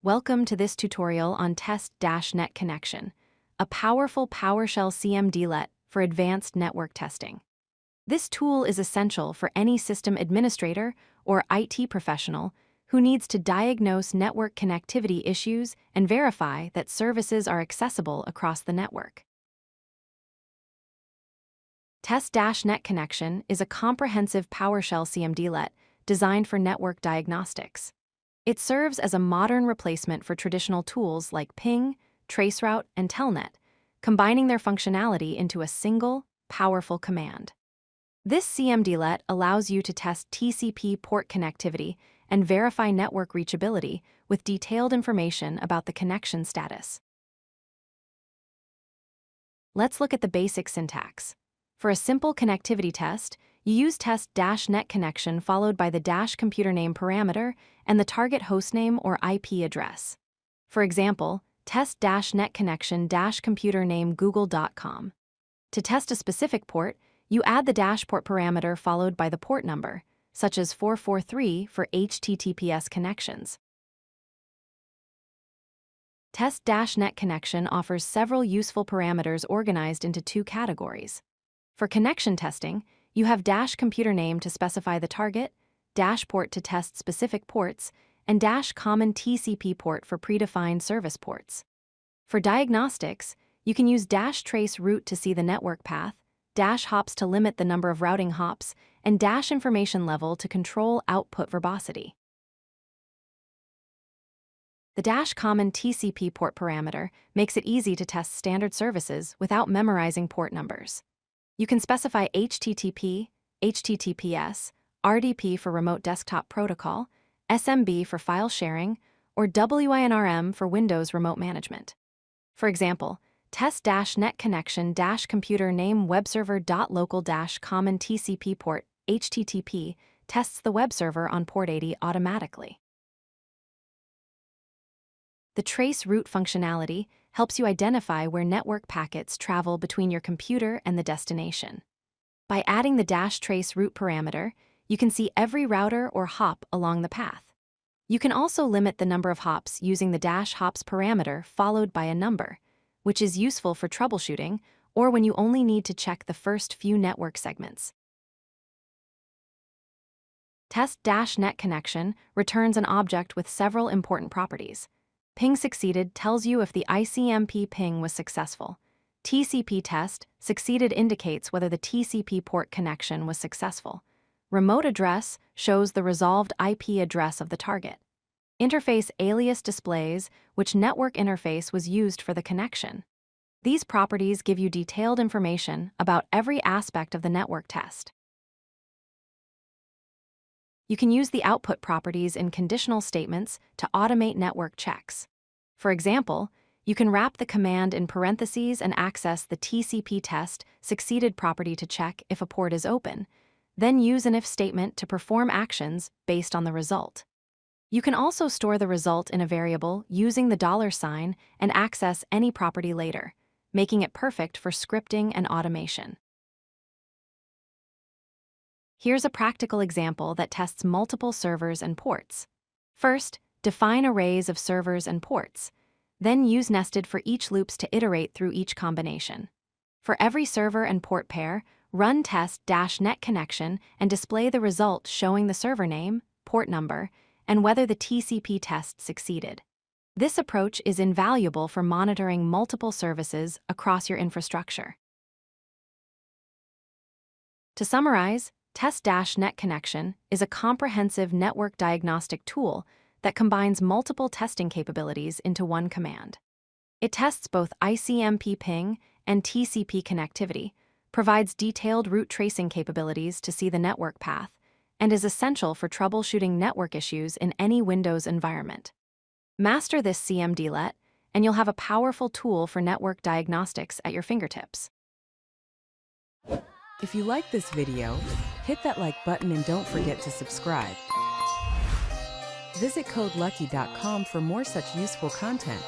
Welcome to this tutorial on Test-NetConnection, a powerful PowerShell cmdlet for advanced network testing. This tool is essential for any system administrator or IT professional who needs to diagnose network connectivity issues and verify that services are accessible across the network. Test-NetConnection is a comprehensive PowerShell cmdlet designed for network diagnostics. It serves as a modern replacement for traditional tools like ping, TraceRoute, and telnet, combining their functionality into a single, powerful command. This cmdlet allows you to test TCP port connectivity and verify network reachability with detailed information about the connection status. Let's look at the basic syntax. For a simple connectivity test, you use Test-NetConnection followed by the computer name parameter and the target hostname or IP address. For example, Test-NetConnection computer name google.com. To test a specific port, you add the port parameter followed by the port number, such as 443 for HTTPS connections. Test-NetConnection offers several useful parameters organized into two categories. For connection testing, you have computer name to specify the target, port to test specific ports, and common TCP port for predefined service ports. For diagnostics, you can use TraceRoute to see the network path, hops to limit the number of routing hops, and information level to control output verbosity. The common TCP port parameter makes it easy to test standard services without memorizing port numbers. You can specify HTTP, HTTPS, RDP for remote desktop protocol, SMB for file sharing, or WINRM for Windows remote management. For example, Test-NetConnection computer name webserver.local common TCP port HTTP tests the web server on port 80 automatically. The TraceRoute functionality helps you identify where network packets travel between your computer and the destination. By adding the TraceRoute parameter, you can see every router or hop along the path. You can also limit the number of hops using the hops parameter followed by a number, which is useful for troubleshooting or when you only need to check the first few network segments. Test-NetConnection returns an object with several important properties. Ping succeeded tells you if the ICMP ping was successful. TCP test succeeded indicates whether the TCP port connection was successful. Remote address shows the resolved IP address of the target. Interface alias displays which network interface was used for the connection. These properties give you detailed information about every aspect of the network test. You can use the output properties in conditional statements to automate network checks. For example, you can wrap the command in parentheses and access the TCP test succeeded property to check if a port is open, then use an if statement to perform actions based on the result. You can also store the result in a variable using the $sign and access any property later, making it perfect for scripting and automation. Here's a practical example that tests multiple servers and ports. First, define arrays of servers and ports. Then use nested for each loops to iterate through each combination. For every server and port pair, run Test-NetConnection and display the result showing the server name, port number, and whether the TCP test succeeded. This approach is invaluable for monitoring multiple services across your infrastructure. To summarize, Test-NetConnection is a comprehensive network diagnostic tool that combines multiple testing capabilities into one command. It tests both ICMP ping and TCP connectivity, provides detailed route tracing capabilities to see the network path, and is essential for troubleshooting network issues in any Windows environment. Master this cmdlet, and you'll have a powerful tool for network diagnostics at your fingertips. If you like this video, hit that like button and don't forget to subscribe. Visit codelucky.com for more such useful content.